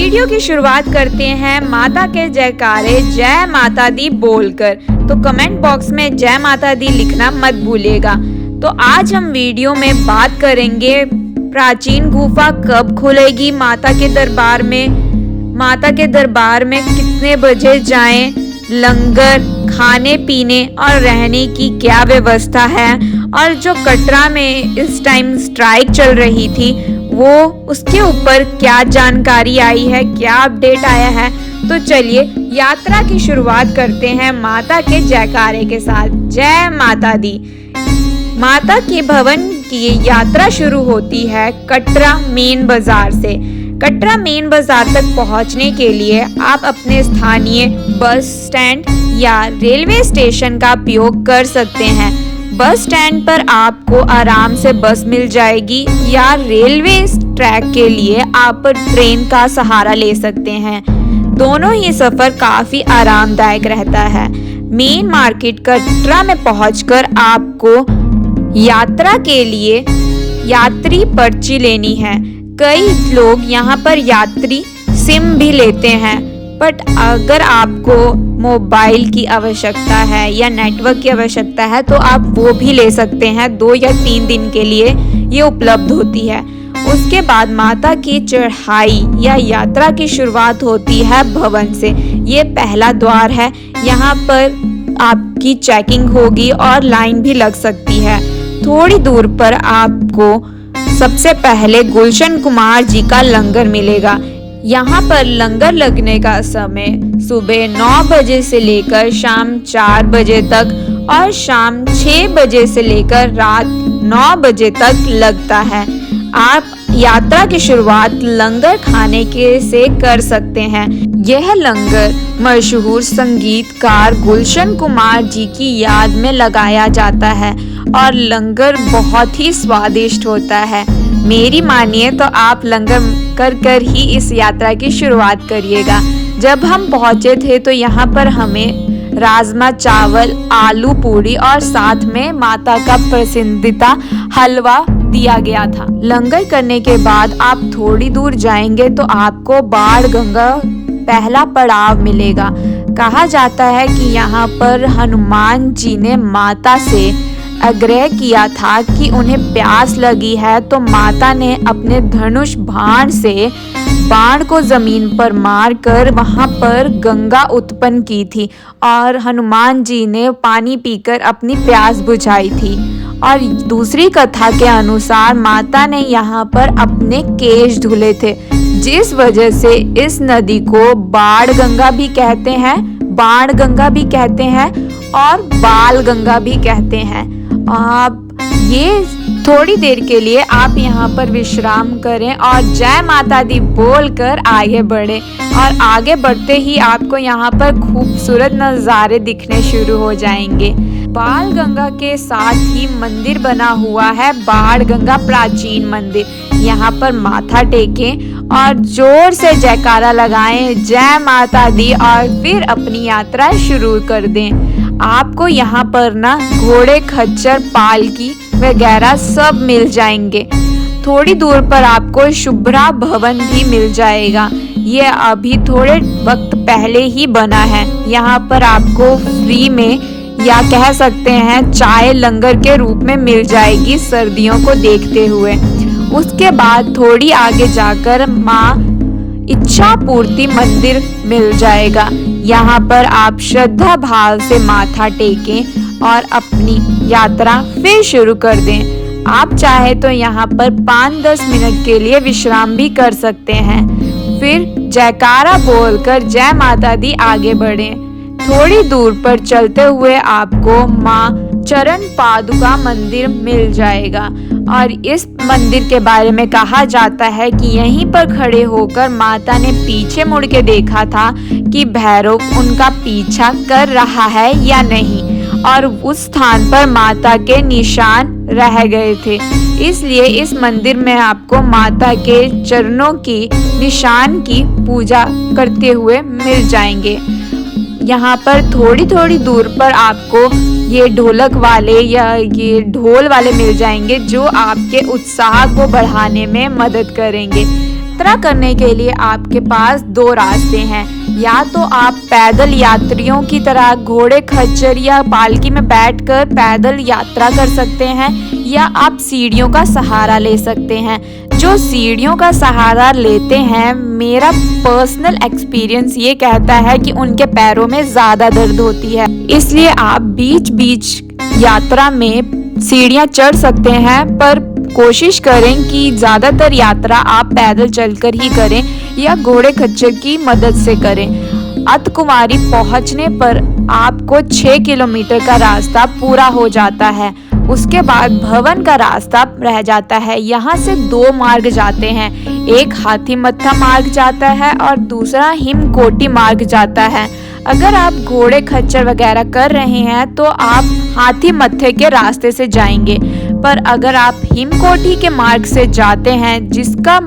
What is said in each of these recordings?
Video की शुरुआत करते हैं माता के जयकारे जय माता दी बोलकर। तो कमेंट बॉक्स में जय माता दी लिखना मत भूलिएगा। तो आज हम वीडियो में बात करेंगे प्राचीन गुफा कब खुलेगी माता के दरबार में, माता के दरबार में कितने बजे जाएं, लंगर, खाने पीने और रहने की क्या व्यवस्था है, और जो कटरा में इस टाइम स्ट्राइक चल रही थी वो उसके ऊपर क्या जानकारी आई है, क्या अपडेट आया है। तो चलिए यात्रा की शुरुआत करते हैं माता के जयकारे के साथ। जय माता दी। माता के भवन की यात्रा शुरू होती है कटरा मेन बाजार से। कटरा मेन बाजार तक पहुंचने के लिए आप अपने स्थानीय बस स्टैंड या रेलवे स्टेशन का उपयोग कर सकते हैं। बस स्टैंड पर आपको आराम से बस मिल जाएगी या रेलवे ट्रैक के लिए आप ट्रेन का सहारा ले सकते हैं। दोनों ही सफर काफी आरामदायक रहता है। मेन मार्केट कटरा में पहुंचकर आपको यात्रा के लिए यात्री पर्ची लेनी है। कई लोग यहाँ पर यात्री सिम भी लेते हैं, बट अगर आपको मोबाइल की आवश्यकता है या नेटवर्क की आवश्यकता है तो आप वो भी ले सकते हैं। 2 या 3 दिन के लिए ये उपलब्ध होती है। उसके बाद माता की चढ़ाई या यात्रा की शुरुआत होती है भवन से। ये पहला द्वार है। यहाँ पर आपकी चेकिंग होगी और लाइन भी लग सकती है। थोड़ी दूर पर आपको सबसे पहले गुलशन कुमार जी का लंगर मिलेगा। यहाँ पर लंगर लगने का समय सुबह 9 बजे से लेकर शाम 4 बजे तक और शाम 6 बजे से लेकर रात 9 बजे तक लगता है। आप यात्रा की शुरुआत लंगर खाने के से कर सकते हैं। यह लंगर मशहूर संगीतकार गुलशन कुमार जी की याद में लगाया जाता है और लंगर बहुत ही स्वादिष्ट होता है। मेरी मानिए तो आप लंगर कर ही इस यात्रा की शुरुआत करिएगा। जब हम पहुंचे थे तो यहाँ पर हमें राजमा चावल, आलू पूरी और साथ में माता का पसंदीदा हलवा दिया गया था। लंगर करने के बाद आप थोड़ी दूर जाएंगे तो आपको बाण गंगा पहला पड़ाव मिलेगा। कहा जाता है कि यहाँ पर हनुमान जी ने माता से आग्रह किया था कि उन्हें प्यास लगी है, तो माता ने अपने धनुष बाण से बाण को जमीन पर मारकर वहां पर गंगा उत्पन्न की थी और हनुमान जी ने पानी पीकर अपनी प्यास बुझाई थी। और दूसरी कथा के अनुसार माता ने यहाँ पर अपने केश धुले थे, जिस वजह से इस नदी को बाण गंगा भी कहते हैं, बाण गंगा भी कहते हैं और बाल गंगा भी कहते हैं। आप ये थोड़ी देर के लिए आप यहाँ पर विश्राम करें और जय माता दी बोलकर आगे बढ़ें। और आगे बढ़ते ही आपको यहाँ पर खूबसूरत नज़ारे दिखने शुरू हो जाएंगे। बाल गंगा के साथ ही मंदिर बना हुआ है बाण गंगा प्राचीन मंदिर। यहाँ पर माथा टेकें और जोर से जयकारा लगाएं जय माता दी और फिर अपनी यात्रा शुरू कर दें। आपको यहाँ पर ना घोड़े, खच्चर, पालकी वगैरह सब मिल जाएंगे। थोड़ी दूर पर आपको शुभ्रा भवन भी मिल जाएगा। ये अभी थोड़े वक्त पहले ही बना है। यहाँ पर आपको फ्री में या कह सकते हैं चाय लंगर के रूप में मिल जाएगी सर्दियों को देखते हुए। उसके बाद थोड़ी आगे जाकर माँ इच्छा पूर्ति मंदिर मिल जाएगा। यहाँ पर आप श्रद्धा भाव से माथा टेकें और अपनी यात्रा फिर शुरू कर दें। आप चाहे तो यहाँ पर 5-10 मिनट के लिए विश्राम भी कर सकते हैं। फिर जयकारा बोलकर जय माता दी आगे बढ़ें। थोड़ी दूर पर चलते हुए आपको माँ चरण पादुका मंदिर मिल जाएगा और इस मंदिर के बारे में कहा जाता है कि यहीं पर खड़े होकर माता ने पीछे मुड़ के देखा था कि भैरव उनका पीछा कर रहा है या नहीं, और उस स्थान पर माता के निशान रह गए थे। इसलिए इस मंदिर में आपको माता के चरणों की निशान की पूजा करते हुए मिल जाएंगे। यहाँ पर थोड़ी थोड़ी दूर पर आपको ये ढोलक वाले या ये ढोल वाले मिल जाएंगे जो आपके उत्साह को बढ़ाने में मदद करेंगे। यात्रा करने के लिए आपके पास दो रास्ते हैं। या तो आप पैदल यात्रियों की तरह घोड़े, खच्चर या पालकी में बैठकर पैदल यात्रा कर सकते हैं, या आप सीढ़ियों का सहारा ले सकते हैं। जो सीढ़ियों का सहारा लेते हैं, मेरा पर्सनल एक्सपीरियंस ये कहता है कि उनके पैरों में ज़्यादा दर्द होती है, इसलिए आप बीच बीच यात्रा में सीढ़ियाँ चढ़ सकते हैं, पर कोशिश करें कि ज़्यादातर यात्रा आप पैदल चलकर ही करें या घोड़े खच्चर की मदद से करें। अर्धकुमारी पहुंचने पर आपको 6 किलोमीटर का रास्ता पूरा हो जाता है। उसके बाद भवन का रास्ता रह जाता है। यहाँ से दो मार्ग जाते हैं, एक हाथीमत्था मार्ग जाता है और दूसरा हिमकोटी मार्ग जाता है। अगर आप घोड़े खच्चर वगैरह कर रहे हैं तो आप हाथीमत्थे के रास्ते से जाएंगे, पर अगर आप हिमकोटी के मार्ग से जाते हैं, जिसका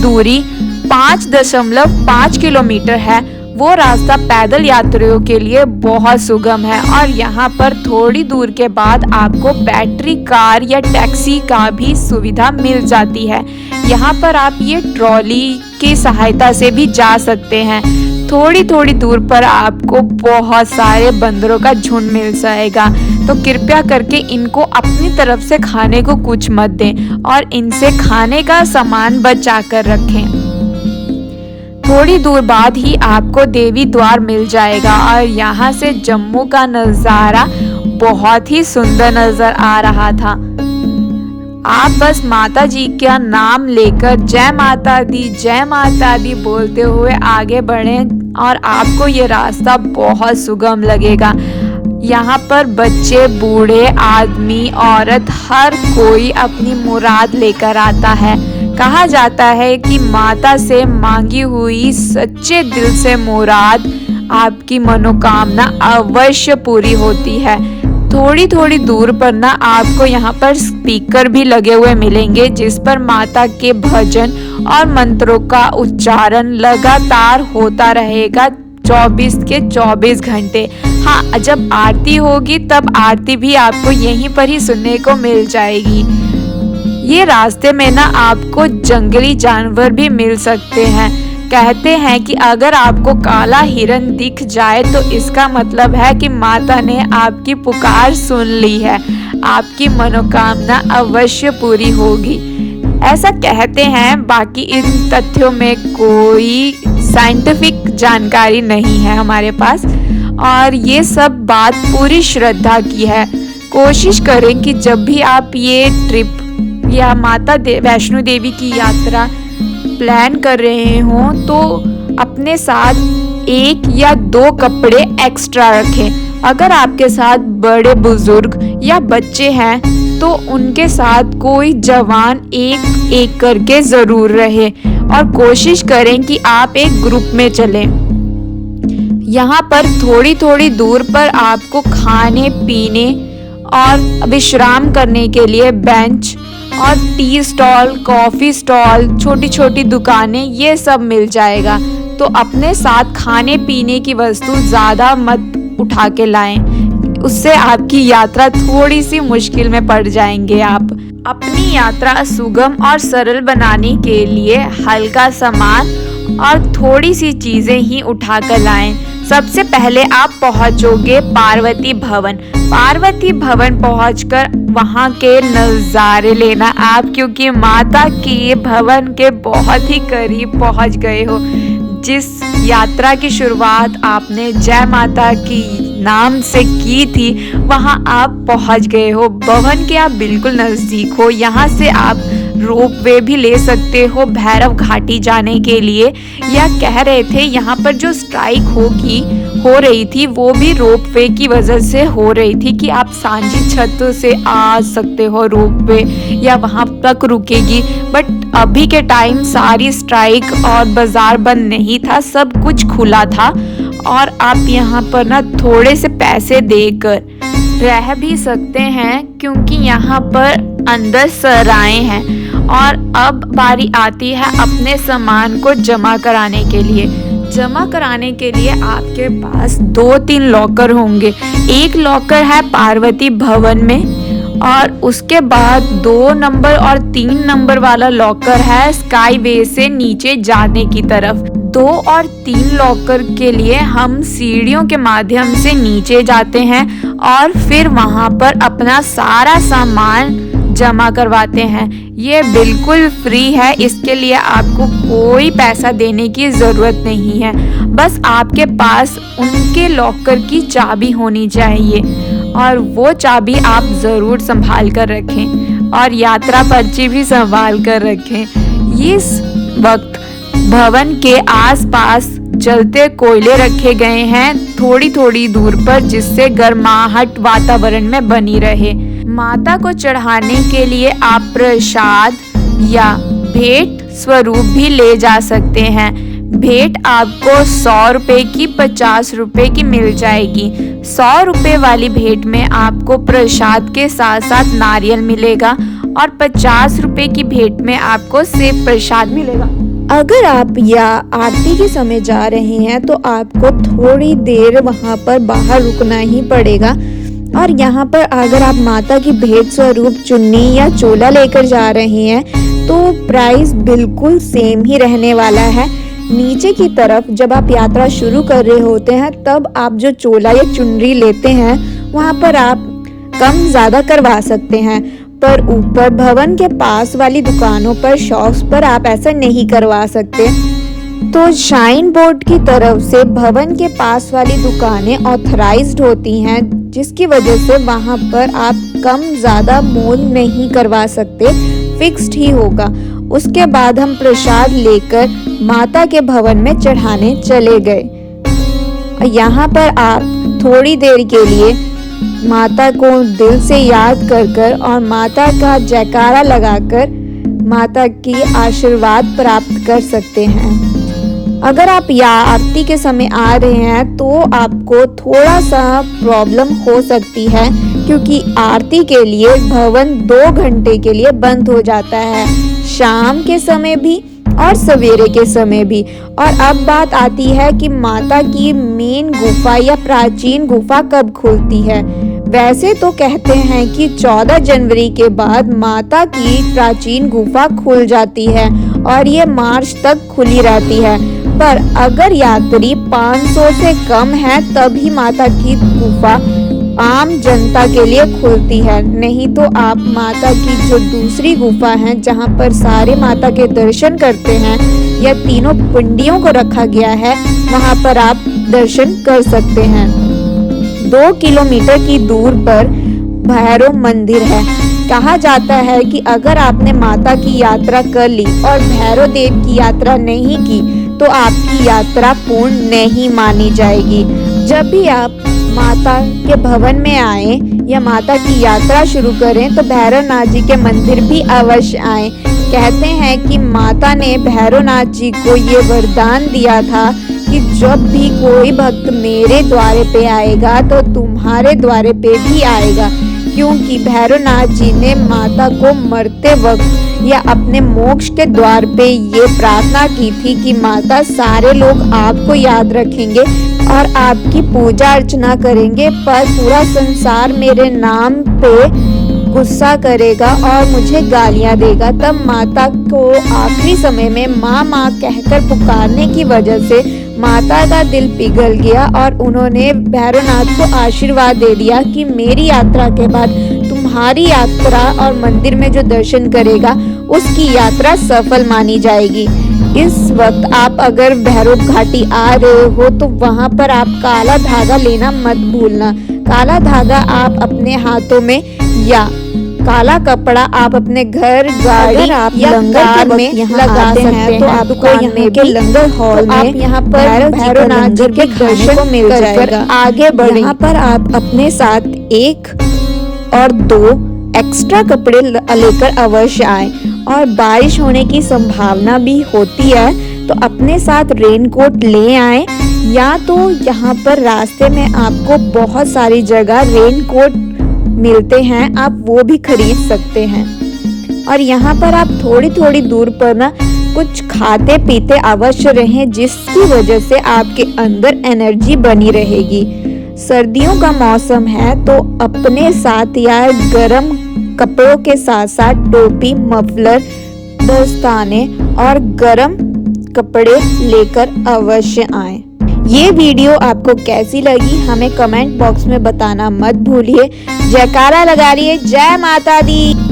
दूरी 5.5 किलोमीटर है, वो रास्ता पैदल यात्रियों के लिए बहुत सुगम है। और यहाँ पर थोड़ी दूर के बाद आपको बैटरी कार या टैक्सी का भी सुविधा मिल जाती है। यहाँ पर आप ये ट्रॉली की सहायता से भी जा सकते हैं। थोड़ी थोड़ी दूर पर आपको बहुत सारे बंदरों का झुंड मिल जाएगा, तो कृपया करके इनको अपनी तरफ से खाने को कुछ मत दें और इनसे खाने का सामान बचा कर रखें। थोड़ी दूर बाद ही आपको देवी द्वार मिल जाएगा और यहाँ से जम्मू का नज़ारा बहुत ही सुंदर नजर आ रहा था। आप बस माता जी का नाम लेकर जय माता दी बोलते हुए आगे बढ़ें और आपको ये रास्ता बहुत सुगम लगेगा। यहाँ पर बच्चे, बूढ़े, आदमी, औरत, हर कोई अपनी मुराद लेकर आता है। कहा जाता है कि माता से मांगी हुई सच्चे दिल से मुराद, आपकी मनोकामना अवश्य पूरी होती है। थोड़ी थोड़ी दूर पर ना आपको यहाँ पर स्पीकर भी लगे हुए मिलेंगे, जिस पर माता के भजन और मंत्रों का उच्चारण लगातार होता रहेगा 24 के 24 घंटे। हाँ, जब आरती होगी तब आरती भी आपको यहीं पर ही सुनने को मिल जाएगी। ये रास्ते में ना आपको जंगली जानवर भी मिल सकते हैं। कहते हैं कि अगर आपको काला हिरन दिख जाए तो इसका मतलब है कि माता ने आपकी पुकार सुन ली है, आपकी मनोकामना अवश्य पूरी होगी, ऐसा कहते हैं। बाकी इन तथ्यों में कोई साइंटिफिक जानकारी नहीं है हमारे पास, और ये सब बात पूरी श्रद्धा की है। कोशिश करें कि जब भी आप ये ट्रिप या माता वैष्णो देवी की यात्रा प्लान कर रहे हों तो अपने साथ 1 या 2 कपड़े एक्स्ट्रा रखें। अगर आपके साथ बड़े बुजुर्ग या बच्चे हैं तो उनके साथ कोई जवान एक एक करके जरूर रहे, और कोशिश करें कि आप एक ग्रुप में चलें। यहाँ पर थोड़ी थोड़ी दूर पर आपको खाने पीने और विश्राम करने के लिए बेंच और टी स्टॉल, कॉफ़ी स्टॉल, छोटी छोटी दुकानें, ये सब मिल जाएगा। तो अपने साथ खाने पीने की वस्तु ज़्यादा मत उठा के लाएं, उससे आपकी यात्रा थोड़ी सी मुश्किल में पड़ जाएंगे आप। अपनी यात्रा सुगम और सरल बनाने के लिए हल्का सामान और थोड़ी सी चीज़ें ही उठा कर लाएं। सबसे पहले आप पहुंचोगे पार्वती भवन। पार्वती भवन पहुंचकर वहां के नज़ारे लेना आप, क्योंकि माता के भवन के बहुत ही करीब पहुंच गए हो। जिस यात्रा की शुरुआत आपने जय माता की नाम से की थी, वहां आप पहुंच गए हो। भवन के आप बिल्कुल नज़दीक हो। यहाँ से आप रोपवे भी ले सकते हो भैरव घाटी जाने के लिए, या कह रहे थे यहाँ पर जो स्ट्राइक हो रही थी वो भी रोपवे की वजह से हो रही थी कि आप सांझी छत से आ सकते हो रोपवे, या वहाँ तक रुकेगी। बट अभी के टाइम सारी स्ट्राइक और बाजार बंद नहीं था, सब कुछ खुला था, और आप यहाँ पर ना थोड़े से पैसे देकर रह भी सकते हैं, क्योंकि यहाँ पर अंदर सराएं हैं। और अब बारी आती है अपने सामान को जमा कराने के लिए। जमा कराने के लिए आपके पास 2-3 लॉकर होंगे। एक लॉकर है पार्वती भवन में और उसके बाद 2 नंबर और 3 नंबर वाला लॉकर है स्काई वे से नीचे जाने की तरफ। 2 और 3 लॉकर के लिए हम सीढ़ियों के माध्यम से नीचे जाते हैं और फिर वहां पर अपना सारा सामान जमा करवाते हैं। ये बिल्कुल फ्री है, इसके लिए आपको कोई पैसा देने की ज़रूरत नहीं है। बस आपके पास उनके लॉकर की चाबी होनी चाहिए और वो चाबी आप ज़रूर संभाल कर रखें और यात्रा पर्ची भी संभाल कर रखें। इस वक्त भवन के आसपास जलते कोयले रखे गए हैं थोड़ी थोड़ी दूर पर, जिससे गर्माहट वातावरण में बनी रहे। माता को चढ़ाने के लिए आप प्रसाद या भेंट स्वरूप भी ले जा सकते हैं। भेंट आपको 100 रुपए की 50 रुपए की मिल जाएगी। 100 रुपए वाली भेंट में आपको प्रसाद के साथ साथ नारियल मिलेगा और 50 रुपए की भेंट में आपको सेब प्रसाद मिलेगा। अगर आप या आरती के समय जा रहे हैं तो आपको थोड़ी देर वहां पर बाहर रुकना ही पड़ेगा। और यहाँ पर अगर आप माता की भेंट स्वरूप चुन्नी या चोला लेकर जा रहे हैं तो प्राइस बिल्कुल सेम ही रहने वाला है। नीचे की तरफ जब आप यात्रा शुरू कर रहे होते हैं तब आप जो चोला या चुनरी लेते हैं वहाँ पर आप कम ज़्यादा करवा सकते हैं, पर ऊपर भवन के पास वाली दुकानों पर शॉप्स पर आप ऐसा नहीं करवा सकते। तो शाइन बोर्ड की तरफ से भवन के पास वाली दुकानें ऑथराइज्ड होती हैं, जिसकी वजह से वहां पर आप कम ज़्यादा मोल नहीं करवा सकते, फिक्स्ड ही होगा। उसके बाद हम प्रसाद लेकर माता के भवन में चढ़ाने चले गए। यहाँ पर आप थोड़ी देर के लिए माता को दिल से याद कर और माता का जयकारा लगाकर माता की आशीर्वाद प्राप्त कर सकते हैं। अगर आप आरती के समय आ रहे हैं तो आपको थोड़ा सा प्रॉब्लम हो सकती है, क्योंकि आरती के लिए भवन 2 घंटे के लिए बंद हो जाता है, शाम के समय भी और सवेरे के समय भी। और अब बात आती है कि माता की मेन गुफा या प्राचीन गुफा कब खुलती है। वैसे तो कहते हैं कि 14 जनवरी के बाद माता की प्राचीन गुफा खुल जाती है और ये मार्च तक खुली रहती है, पर अगर यात्री 500 से कम है तभी माता की गुफा आम जनता के लिए खुलती है। नहीं तो आप माता की जो दूसरी गुफा है जहाँ पर सारे माता के दर्शन करते हैं या तीनों पिंडियों को रखा गया है, वहाँ पर आप दर्शन कर सकते हैं। 2 किलोमीटर की दूर पर भैरव मंदिर है। कहा जाता है कि अगर आपने माता की यात्रा कर ली और भैरव देव की यात्रा नहीं की तो आपकी यात्रा पूर्ण नहीं मानी जाएगी। जब भी आप माता के भवन में आए या माता की यात्रा शुरू करें तो भैरवनाथ जी के मंदिर भी अवश्य आए। कहते हैं कि माता ने भैरवनाथ जी को ये वरदान दिया था कि जब भी कोई भक्त मेरे द्वारे पे आएगा तो तुम्हारे द्वारे पे भी आएगा, क्योंकि भैरवनाथ जी ने माता को मरते वक्त या अपने मोक्ष के द्वार पे ये प्रार्थना की थी कि माता सारे लोग आपको याद रखेंगे और आपकी पूजा अर्चना करेंगे, पर पूरा संसार मेरे नाम पे गुस्सा करेगा और मुझे गालियां देगा। तब माता को आखिरी समय में माँ माँ कहकर पुकारने की वजह से माता का दिल पिघल गया और उन्होंने भैरवनाथ को आशीर्वाद दे दिया कि मेरी यात्रा के बाद तुम्हारी यात्रा और मंदिर में जो दर्शन करेगा उसकी यात्रा सफल मानी जाएगी। इस वक्त आप अगर भैरव घाटी आ रहे हो तो वहाँ पर आप काला धागा लेना मत भूलना। काला धागा आप अपने हाथों में या काला कपड़ा आप अपने घर, गाड़ी या कार में लगा सकते हैं। तो आपको यहाँ के लंगर हॉल में आप यहाँ पर भैरवनाथ जी के दर्शन को मिल जाएगा। आगे बढ़े, यहाँ पर आप अपने साथ 1 और 2 एक्स्ट्रा कपड़े लेकर अवश्य आए। और बारिश होने की संभावना भी होती है तो अपने साथ रेनकोट ले आए, या तो यहाँ पर रास्ते में आपको बहुत सारी जगह रेनकोट मिलते हैं, आप वो भी खरीद सकते हैं। और यहाँ पर आप थोड़ी थोड़ी दूर पर ना कुछ खाते पीते अवश्य रहें, जिसकी वजह से आपके अंदर एनर्जी बनी रहेगी। सर्दियों का मौसम है तो अपने साथ या गरम कपड़ों के साथ साथ टोपी, मफलर, दस्ताने और गर्म कपड़े लेकर अवश्य आएं। ये वीडियो आपको कैसी लगी हमें कमेंट बॉक्स में बताना मत भूलिए। जयकारा लगा लिए, जय माता दी।